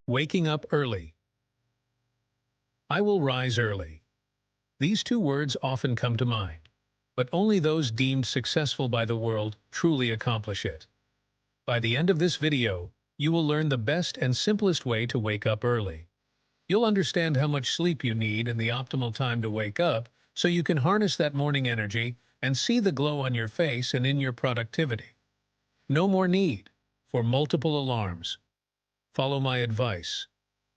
Waking up early. I will rise early. These two words often come to mind, but only those deemed successful by the world truly accomplish it. By the end of this video, you will learn the best and simplest way to wake up early. You'll understand how much sleep you need and the optimal time to wake up so you can harness that morning energy and see the glow on your face and in your productivity. No more need for multiple alarms. Follow my advice,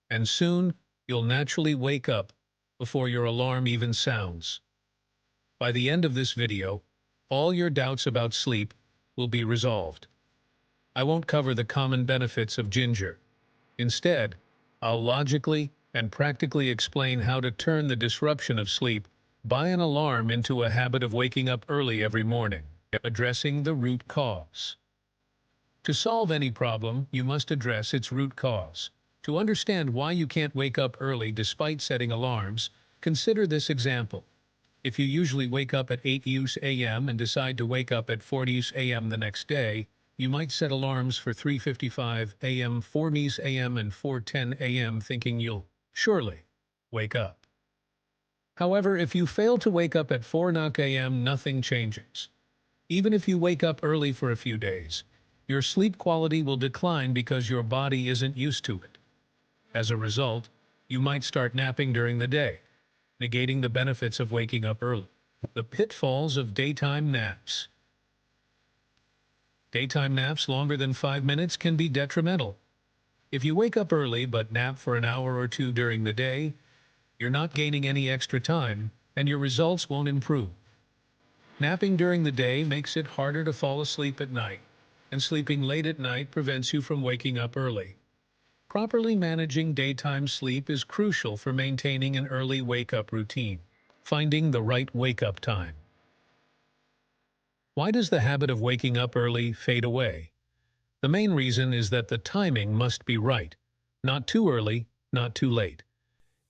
and soon you'll naturally wake up before your alarm even sounds. By the end of this video, all your doubts about sleep will be resolved. I won't cover the common benefits of ginger. Instead, I'll logically and practically explain how to turn the disruption of sleep by an alarm into a habit of waking up early every morning, addressing the root cause. To solve any problem, you must address its root cause. To understand why you can't wake up early despite setting alarms, consider this example. If you usually wake up at 8 a.m. and decide to wake up at 4 a.m. the next day, you might set alarms for 3:55 a.m., 4 a.m. and 4:10 a.m. thinking you'll surely wake up. However, if you fail to wake up at 4 a.m., nothing changes. Even if you wake up early for a few days, your sleep quality will decline because your body isn't used to it. As a result, you might start napping during the day, negating the benefits of waking up early. The pitfalls of daytime naps. Daytime naps longer than 5 minutes can be detrimental. If you wake up early but nap for an hour or two during the day, you're not gaining any extra time, and your results won't improve. Napping during the day makes it harder to fall asleep at night, and sleeping late at night prevents you from waking up early. Properly managing daytime sleep is crucial for maintaining an early wake-up routine. Finding the right wake-up time. Why does the habit of waking up early fade away? The main reason is that the timing must be right. Not too early, not too late.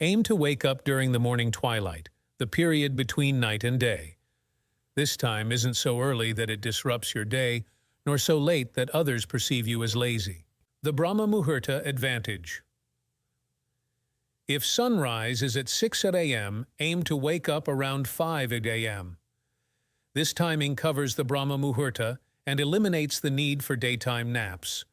Aim to wake up during the morning twilight, the period between night and day. This time isn't so early that it disrupts your day, nor so late that others perceive you as lazy. The Brahma Muhurta advantage. If sunrise is at 6 a.m., aim to wake up around 5 a.m. This timing covers the Brahma Muhurta and eliminates the need for daytime naps.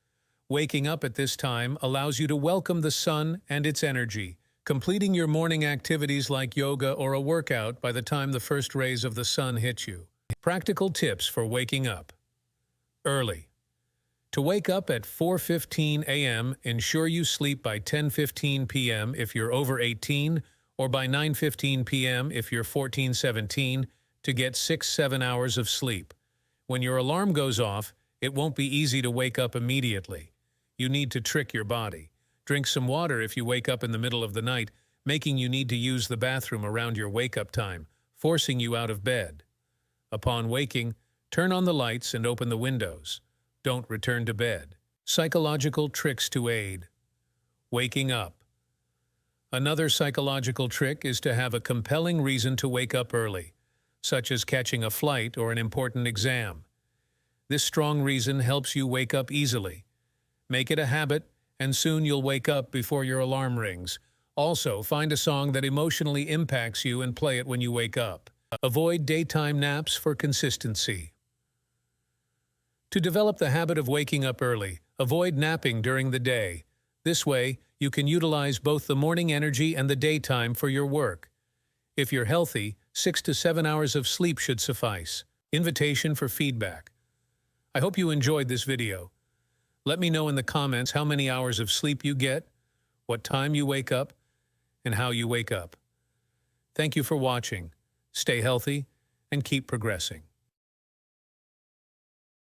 Waking up at this time allows you to welcome the sun and its energy, completing your morning activities like yoga or a workout by the time the first rays of the sun hit you. Practical tips for waking up. Early. To wake up at 4:15 a.m., ensure you sleep by 10:15 p.m. if you're over 18, or by 9:15 p.m. if you're 14-17, to get 6-7 hours of sleep. When your alarm goes off, it won't be easy to wake up immediately. You need to trick your body. Drink some water if you wake up in the middle of the night, making you need to use the bathroom around your wake-up time, forcing you out of bed. Upon waking, turn on the lights and open the windows. Don't return to bed. Psychological tricks to aid. Waking up. Another psychological trick is to have a compelling reason to wake up early, such as catching a flight or an important exam. This strong reason helps you wake up easily. Make it a habit, and soon you'll wake up before your alarm rings. Also, find a song that emotionally impacts you and play it when you wake up. Avoid daytime naps for consistency. To develop the habit of waking up early, avoid napping during the day. This way, you can utilize both the morning energy and the daytime for your work. If you're healthy, 6 to 7 hours of sleep should suffice. Invitation for feedback. I hope you enjoyed this video. Let me know in the comments how many hours of sleep you get, what time you wake up, and how you wake up. Thank you for watching. Stay healthy and keep progressing.